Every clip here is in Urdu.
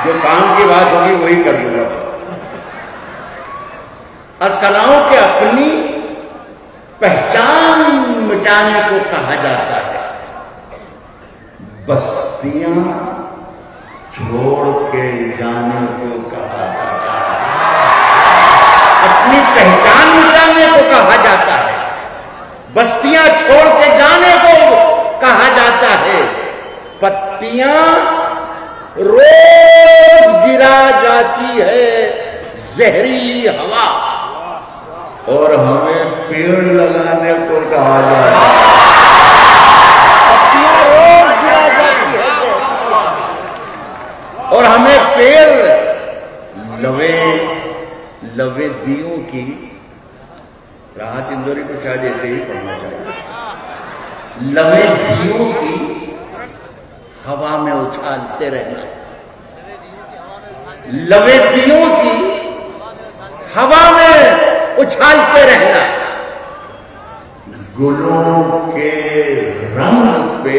جو کام کی بات ہوگی وہی کر لوں گا. عرض کر رہا ہوں کہ اپنی پہچان مٹانے کو کہا جاتا ہے بستیاں چھوڑ کے جانے کو کہا جاتا ہے. اپنی پہچان مٹانے کو کہا جاتا ہے, بستیاں چھوڑ کے جانے کو کہا جاتا ہے. پتیاں روز گرا جاتی ہے زہریلی ہوا, اور ہمیں پیڑ لگانے کو کہا جاتا ہے. پتیاں روز گرا جاتی ہے اور ہمیں پیڑ لوے دیوں کی, راحت اندوری کو شاید ایسے ہی پڑھنا چاہیے, لوے دیوں کی ہوا میں اچھالتے رہنا, لوے دیوں کی ہوا میں اچھالتے رہنا, گلوں کے رنگ پہ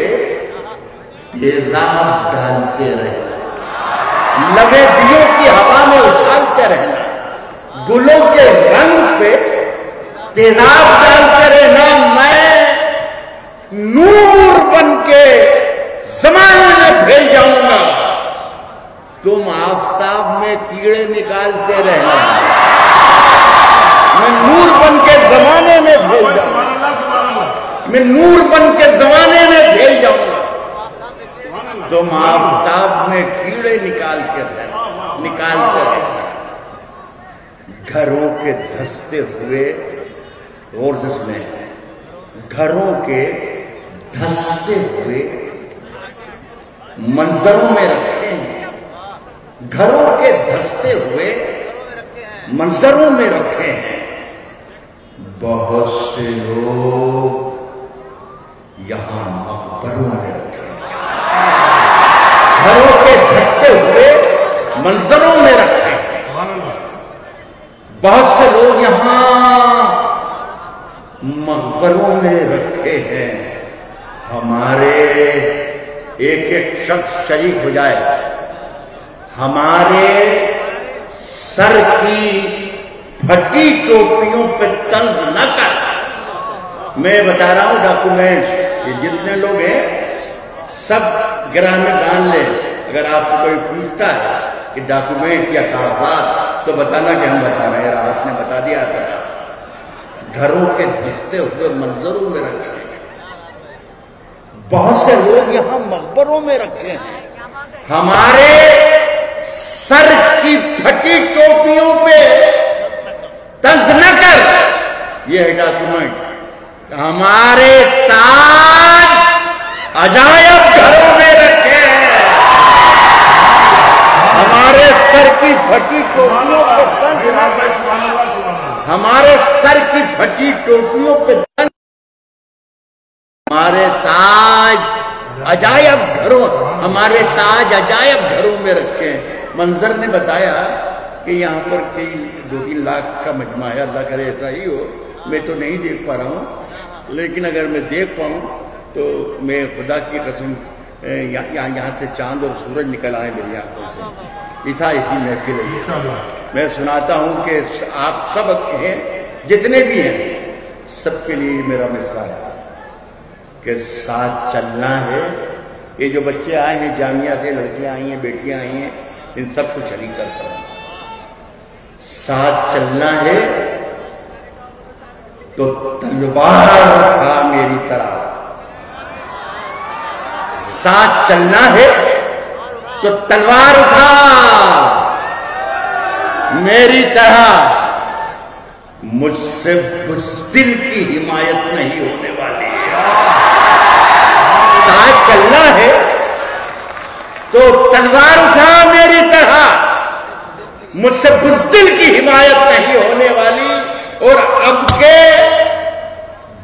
تیزاب ڈالتے رہنا, لوے دیوں کی ہوا میں اچھالتے رہنا, گلوں کے رنگ پہ تیزاب ڈالتے رہنا. میں نور بن کے زمانے میں پھیل جاؤں گا, تم آفتاب میں کیڑے نکالتے رہنا. میں نور بن کے زمانے میں پھیل جاؤں گا, میں نور بن کے زمانے میں پھیل جاؤں گا, تم آفتاب میں کیڑے نکالتے رہنا. گھروں کے دھستے ہوئے, غور سے سنیں, گھروں کے دھستے ہوئے منظروں میں رکھے ہیں, گھروں کے دھستے ہوئے منظروں میں رکھے ہیں. بہت سے لوگ یہاں مقبروں میں رکھے ہیں, گھروں کے دھستے ہوئے منظروں میں رکھے ہیں. بہت سے لوگ یہاں مقبروں میں رکھے ہیں. ہمارے ایک ایک شخص شریک ہو جائے, ہمارے سر کی پھٹی ٹوپیوں پہ طنز نہ کر. میں بتا رہا ہوں ڈاکومنٹس, یہ جتنے لوگ ہیں سب گراہ میں ڈال لیں. اگر آپ سے کوئی پوچھتا ہے کہ ڈاکومنٹ یا کاغذات تو بتانا کہ ہم بتا رہے ہیں, راحت نے بتا دیا تھا. گھروں کے دھستے ہوئے منظروں میں رکھے ہیں. بہت سے لوگ یہاں مقبروں میں رکھے ہیں. ہمارے سر کی پھٹی ٹوپیوں پہ طنز نہ کر. یہ ہے ڈاکومنٹ. ہمارے تاج عجائب گھروں میں رکھے ہیں. ہمارے سر کی پھٹی ٹوپیوں پہ طنز نہ کر. ہمارے سر کی پھٹی ٹوپیوں پہ طنز. ہمارے تاج عجائب گھروں, ہمارے تاج عجائب گھروں میں رکھے ہیں. منظر نے بتایا کہ یہاں پر کئی 2-3 لاکھ کا مجمع ہے. اللہ کرے ایسا ہی ہو. میں تو نہیں دیکھ پا رہا ہوں, لیکن اگر میں دیکھ پاؤں تو میں خدا کی قسم یہاں سے چاند اور سورج نکل آئے میری آنکھوں سے. اسی محفل ہے. میں سناتا ہوں کہ آپ سب ہیں, جتنے بھی ہیں, سب کے لیے میرا مصرع ہے کہ ساتھ چلنا ہے. یہ جو بچے آئے ہیں جامعہ سے, لڑکیاں آئی ہیں, بیٹیاں آئی ہیں, ان سب کو شریک کرتا ہوں. ساتھ چلنا ہے تو تلوار اٹھا میری طرح. ساتھ چلنا ہے تو تلوار اٹھا میری طرح. مجھ سے بزدل کی حمایت نہیں ہونے والی ہے. ساتھ چلنا ہے تو تلوار اٹھا میری طرح. مجھ سے بزدل کی حمایت نہیں ہونے والی. اور اب کے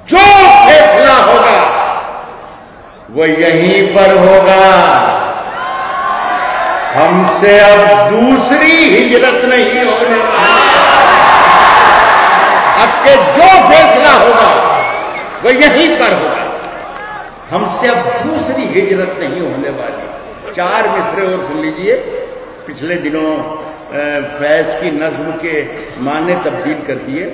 جو فیصلہ ہوگا وہ یہیں پر ہوگا. ہم سے اب دوسری ہجرت نہیں ہونے والی. اب کے جو فیصلہ ہوگا وہ یہیں پر ہوگا. ہم سے اب دوسری ہجرت نہیں ہونے والی. 4 مصرے اور سن لیجئے. پچھلے دنوں فیض کی نظم کے معنی تبدیل کر دیے،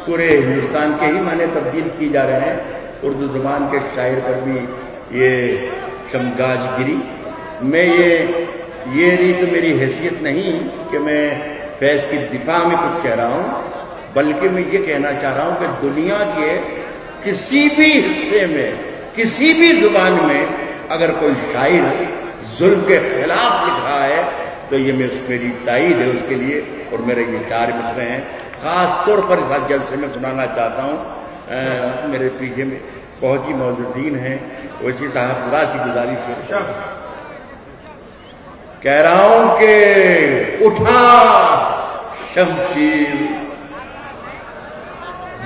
پورے ہندوستان کے ہی معنی تبدیل کی جا رہے ہیں، اردو زبان کے شاعر پر بھی یہ شمگاج گری۔ میں یہ نہیں تو میری حیثیت نہیں کہ میں فیض کی دفاع میں کچھ کہہ رہا ہوں، بلکہ میں یہ کہنا چاہ رہا ہوں کہ دنیا کے کسی بھی حصے میں، کسی بھی زبان میں اگر کوئی شاعر ظلم کے خلاف لکھ رہا ہے تو یہ میری تائید ہے اس کے لیے، اور میرے یہ 4 مصرے ہیں خاص طور پر اس جلسے میں سنانا چاہتا ہوں۔ میرے پیچھے میں بہت ہی معززین ہیں، ویسی صاحب ذرا سی گزارش ہے، کہہ رہا ہوں کہ اٹھا شمشیر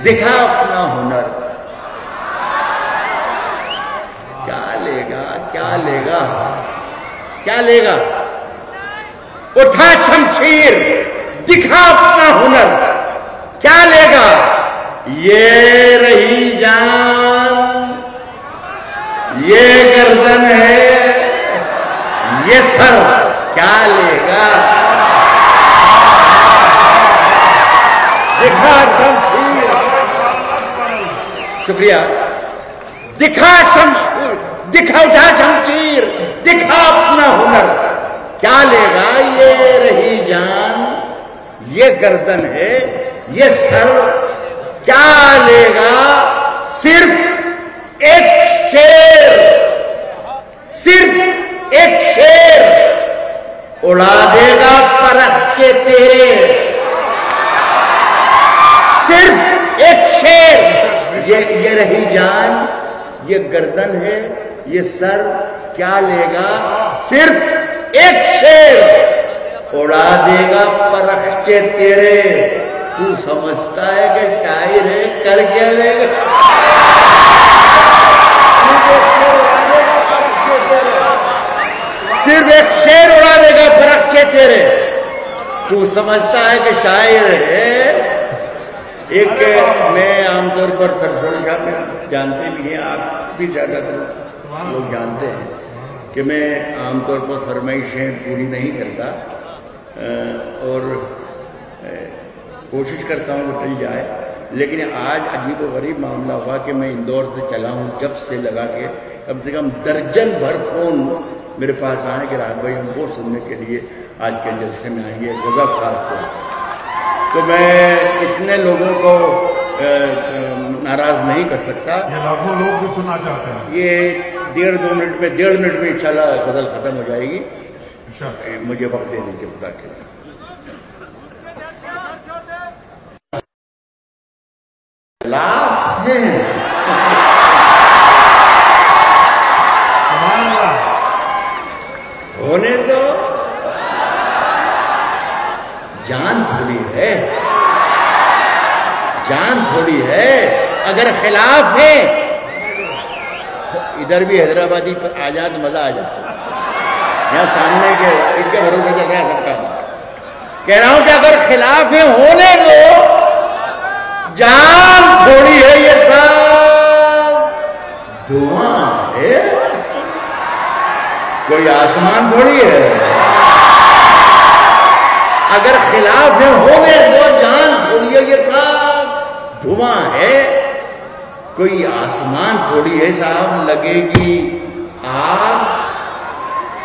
دکھا اپنا ہنر، کیا لے گا کیا لے گا کیا لے گا؟ اٹھا شمشیر دکھا اپنا ہنر، کیا لے گا؟ یہ رہی جان، یہ گردن ہے، یہ سر، کیا لے گا؟ دکھا شمشیر، شکریہ، دکھا اٹھا شمشیر دکھا اپنا ہنر، کیا لے گا؟ یہ رہی جان، یہ گردن ہے، یہ سر، کیا لے گا؟ صرف ایک شیر، صرف ایک شیر اڑا دے گا پرکھ کے تیرے، صرف ایک شیر، یہ رہی جان، یہ گردن ہے، یہ سر، کیا لے گا؟ صرف ایک شیر اڑا دے گا پرکھ کے تیرے، تو سمجھتا ہے کہ شاعر ہے، کر کیا لے گا؟ صرف ایک شیر اڑا دے گا پرکھ کے تیرے، تو سمجھتا ہے کہ شاعر ہے۔ ایک میں عام طور پر سرسول صاحب میں جانتے بھی ہیں، آپ بھی زیادہ تر لوگ جانتے ہیں کہ میں عام طور پر فرمائشیں پوری نہیں کرتا، اور کوشش کرتا ہوں کہ چل جائے، لیکن آج عجیب و غریب معاملہ ہوا کہ میں اندور سے چلا ہوں، جب سے لگا کے کم سے کم درجن بھر فون میرے پاس آئے کہ راحت بھائی ہم وہ سننے کے لیے آج کے جلسے میں آئیں گے، غضب خاص طور تو میں اتنے لوگوں کو ناراض نہیں کر سکتا۔ یہ لاکھوں لوگ بھی سننا چاہتے ہیں۔ یہ 1.5 منٹ میں 1.5 منٹ میں انشاءاللہ غزل ختم ہو جائے گی، مجھے وقت دے دیجیے خدا کے لیے۔ خلاف ہیں ہونے دو، جان تھوڑی ہے، جان تھوڑی ہے، اگر خلاف ہے ادھر بھی حیدرآبادی آ جائے تو مزہ آ جاتا، یہاں سامنے کے ان کے بھروسے چل رہا ہے سب کا۔ کہہ رہا ہوں کہ اگر خلاف ہے ہونے دو، جان تھوڑی ہے، یہ سب دھواں ہے، کوئی آسمان تھوڑی ہے۔ اگر خلاف ہے ہونے دو، جان تھوڑی ہے، یہ سب دھواں ہے، کوئی آسمان تھوڑی ہے صاحب۔ لگے گی آگ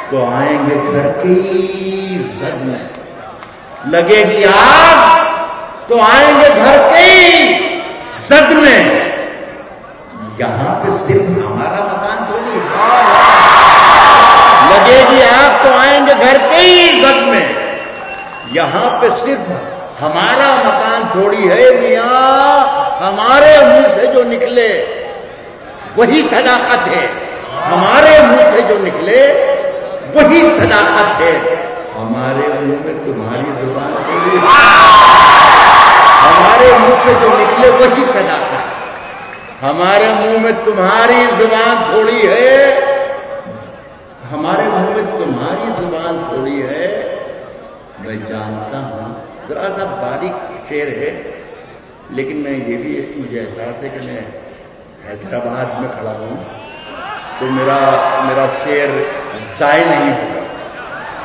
تو آئیں گے گھر کی زد میں، لگے گی آگ تو آئیں گے گھر کی زد میں، یہاں پہ صرف ہمارا مکان تھوڑی ہے، لگے گی آگ تو آئیں گے گھر کی زد میں، یہاں پہ صرف ہمارا مکان تھوڑی ہے میاں، ہمارے منہ سے جو نکلے وہی صداقت ہے، ہمارے منہ سے جو نکلے وہی صداقت ہے، ہمارے منہ میں تمہاری زبان تھوڑی ہے، ہمارے منہ سے جو نکلے وہی صداقت ہے، ہمارے منہ میں تمہاری زبان تھوڑی ہے، ہمارے منہ میں تمہاری زبان تھوڑی ہے، میں جانتا ہوں۔ ذرا سا باریک شعر ہے، لیکن میں یہ بھی مجھے احساس ہے کہ میں حیدرآباد میں کھڑا ہوں تو میرا شعر ضائع نہیں ہوگا۔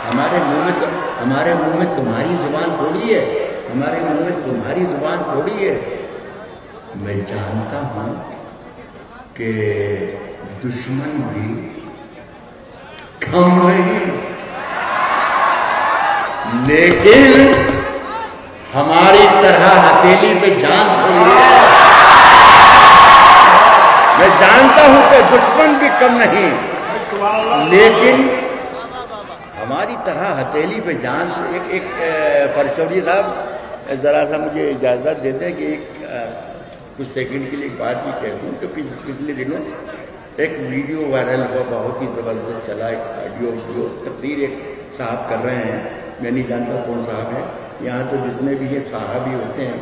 ہمارے منہ میں ہمارے منہ میں تمہاری زبان تھوڑی ہے، ہمارے منہ میں تمہاری زبان تھوڑی ہے۔ میں جانتا ہوں کہ دشمن بھی کم نہیں، لیکن ہماری طرح ہتھیلی پہ جان تھوڑی ہے۔ میں جانتا ہوں کہ دشمن بھی کم نہیں، لیکن ہماری طرح ہتھیلی پہ جان۔ ایک فرشوری صاحب ذرا سا مجھے اجازت دیتے ہیں کہ ایک کچھ سیکنڈ کے لیے ایک بات بھی کہہ دوں کہ پچھلے دنوں ایک ویڈیو وائرل ہوا، بہت ہی زبردست چلا، ایک آڈیو جو تقریر ایک صاحب کر رہے ہیں، میں نہیں جانتا کون صاحب ہے، یہاں تو جتنے بھی یہ صاحب ہی ہوتے ہیں،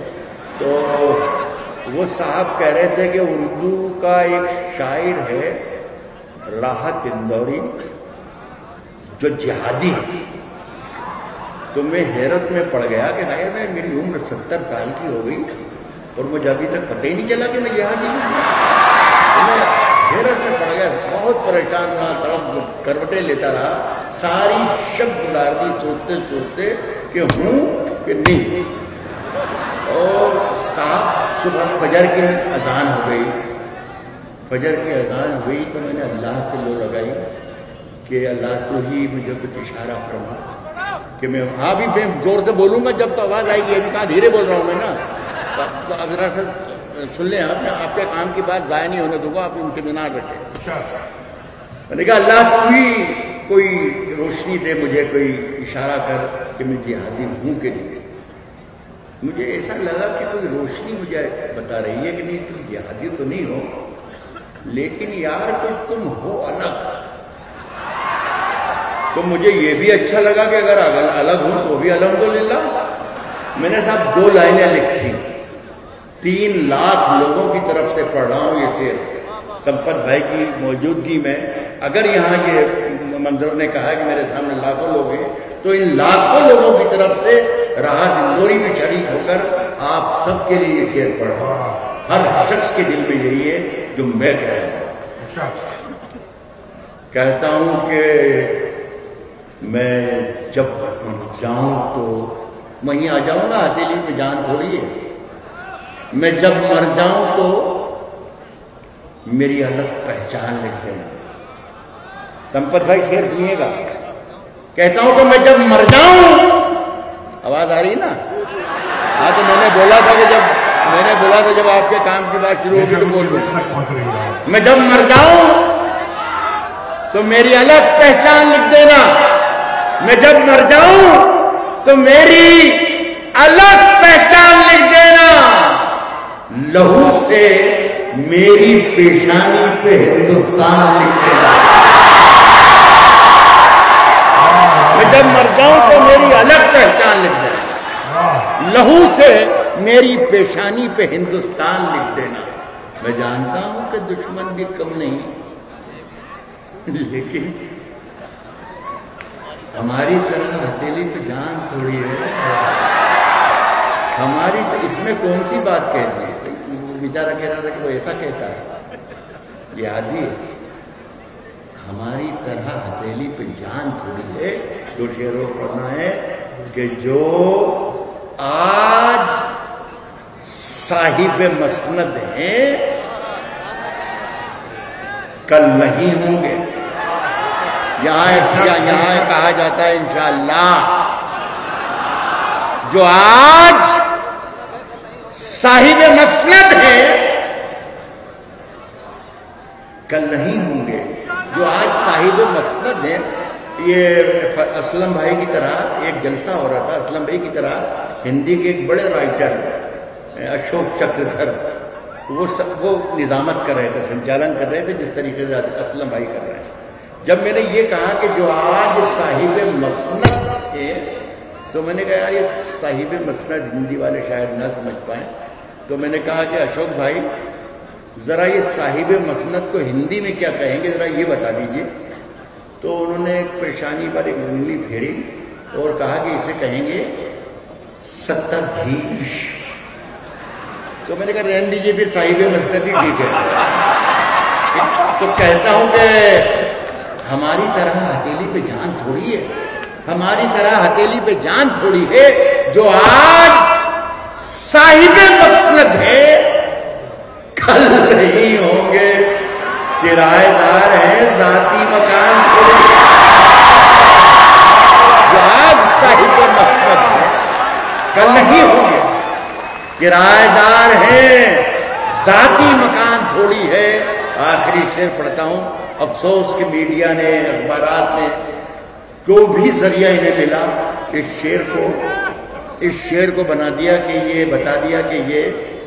تو وہ صاحب کہہ رہے تھے کہ اردو کا ایک شاعر ہے راحت اندوری جو جہادی ہے۔ تو میں حیرت میں پڑ گیا کہ ظاہر میں میری عمر 70 سال کی ہو گئی اور مجھے ابھی تک پتہ ہی نہیں چلا کہ میں جہادی ہوں۔ میں حیرت میں پڑ گیا، بہت پریشان رہا، تڑپ کروٹیں لیتا رہا، ساری شب گزار دی سوچتے سوچتے کہ ہوں کہ نہیں۔ اور صاحب صبح فجر کی اذان ہو گئی، فجر کی اذان ہوئی تو میں نے اللہ سے لو لگائی کہ اللہ تو ہی مجھے کچھ اشارہ فرما کہ میں ہاں بھی میں زور سے بولوں گا جب تو آواز آئے گی، ابھی کہاں دھیرے بول رہا ہوں میں نا، اب ذرا سا سن لیں آپ، میں آپ کے کام کی بات ضائع نہیں ہونے دوں گا، آپ اطمینان رکھیں۔ میں نے کہا اللہ تو ہی کوئی روشنی دے مجھے، کوئی اشارہ کر کہ میں جہادی ہوں کہ نہیں۔ مجھے ایسا لگا کہ کوئی روشنی مجھے بتا رہی ہے کہ نہیں تم جہادی تو نہیں ہو، لیکن یار کچھ تم ہو الگ۔ تو مجھے یہ بھی اچھا لگا کہ اگر الگ ہوں تو بھی الحمدللہ۔ میں نے صاحب 2 لائنیں لکھی، 3 لاکھ لوگوں کی طرف سے پڑھ رہا ہوں یہ شعر سمپت بھائی کی موجودگی میں۔ اگر یہاں یہ منظر نے کہا کہ میرے سامنے لاکھوں لوگ ہیں، تو ان لاکھوں لوگوں کی طرف سے راحت اندوری میں شریک ہو کر آپ سب کے لیے یہ شعر پڑھ رہا ہوں۔ ہر شخص کے دل میں یہی ہے جو میں کہہ رہا ہوں۔ کہتا ہوں کہ میں جب جاؤں تو وہیں آ جاؤں گا، ہتھیلی میں جان تھوڑی ہے۔ میں جب مر جاؤں تو میری الگ پہچان لکھ دینا۔ سمپت بھائی شعر سنیے گا، کہتا ہوں کہ میں جب مر جاؤں، آواز آ رہی نا؟ ہاں تو میں نے بولا تھا جب آپ کے کام کی بات شروع ہوگی تو بول دوں۔ میں جب مر جاؤں تو میری الگ پہچان لکھ دینا، میں جب مر جاؤں تو میری الگ پہچان لکھ دینا، لہو سے میری پیشانی پہ ہندوستان لکھ دینا۔ میں جب مر جاؤں تو میری الگ پہچان لکھ دینا، لہو سے میری پیشانی پہ ہندوستان لکھ دینا۔ میں جانتا ہوں کہ دشمن بھی کم نہیں، لیکن ہماری طرح ہتھیلی پہ جان تھوڑی ہے۔ ہماری اس میں کون سی بات کہتی ہے؟ بیچارہ کہہ رہا تھا کہ وہ ایسا کہتا ہے، جہادی ہے۔ ہماری طرح ہتھیلی پہ جان تھوڑی ہے۔ جو شعر پڑھنا ہے کہ جو آج صاحب مسند ہیں کل نہیں ہوں گے۔ یہاں کہا جاتا ہے انشاءاللہ، جو آج صاحب مسند ہیں کل نہیں ہوں گے۔ جو آج صاحب مسند ہیں، یہ اسلم بھائی کی طرح ایک جلسہ ہو رہا تھا، اسلم بھائی کی طرح ہندی کے ایک بڑے رائٹر اشوک چکردھر، وہ نظامت کر رہے تھے، سنچالن کر رہے تھے جس طریقے سے اسلم بھائی کر رہے ہیں۔ جب میں نے یہ کہا کہ جو آج صاحب مسند ہے، تو میں نے کہا یار یہ صاحب مسند ہندی والے شاید نہ سمجھ پائیں، تو میں نے کہا کہ اشوک بھائی ذرا یہ صاحب مسند کو ہندی میں کیا کہیں گے، ذرا یہ بتا دیجئے۔ تو انہوں نے ایک پریشانی پر ایک انگلی پھیری اور کہا کہ اسے کہیں گے ستدھیش۔ تو میں نے کہا رہنے دیجیے پھر صاحب مسند ہی ٹھیک ہے۔ تو کہتا ہوں کہ ہماری طرح ہتھیلی پہ جان تھوڑی ہے، ہماری طرح ہتھیلی پہ جان تھوڑی ہے. جو آج صاحب مسند ہے کل نہیں ہوں گے. کرایہ دار ہیں ذاتی مکان تھوڑی. جو آج صاحب مسند ہے کل نہیں ہوں گے. کرایہ دار ہیں ذاتی مکان تھوڑی ہے. آخری شعر پڑھتا ہوں. افسوس کہ میڈیا نے اخبارات نے جو بھی ذریعہ انہیں ملا اس شعر کو بنا دیا کہ یہ بتا دیا کہ یہ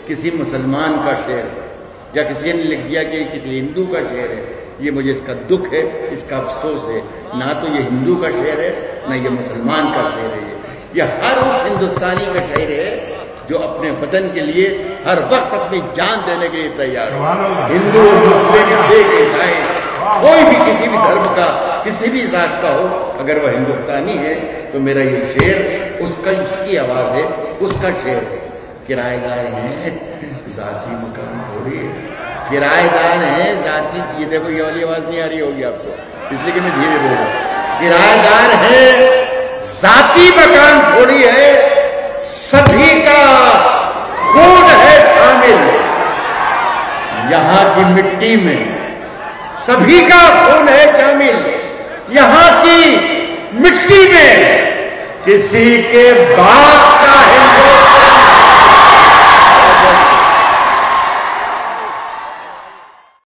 کسی مسلمان کا شعر ہے یا کسی نے لکھ دیا کہ یہ کسی ہندو کا شعر ہے. یہ مجھے اس کا دکھ ہے, اس کا افسوس ہے. نہ تو یہ ہندو کا شعر ہے نہ یہ مسلمان کا شعر ہے. یہ ہر اس ہندوستانی کا شعر ہے جو اپنے وطن کے لیے ہر وقت اپنی جان دینے کے لیے تیار ہو. ہندو مسلم سکھ عیسائی کوئی بھی کسی بھی دھرم کا کسی بھی ذات کا ہو, اگر وہ ہندوستانی ہے تو میرا یہ شعر اس کی آواز ہے, اس کا شعر ہے. کرایہ دار ہیں ذاتی مکان تھوڑی ہے. کرایہ دار ہیں ذاتی. یہ دیکھو یہ والی آواز نہیں آ رہی ہوگی آپ کو اس لیے کہ میں دھیرے بول رہا ہوں. کرایہ دار ہیں ذاتی مکان تھوڑی ہے. سبھی کا خون ہے شامل یہاں کی مٹی میں. سبھی کا خون ہے شامل یہاں کی مٹی میں. کسی کے باپ کا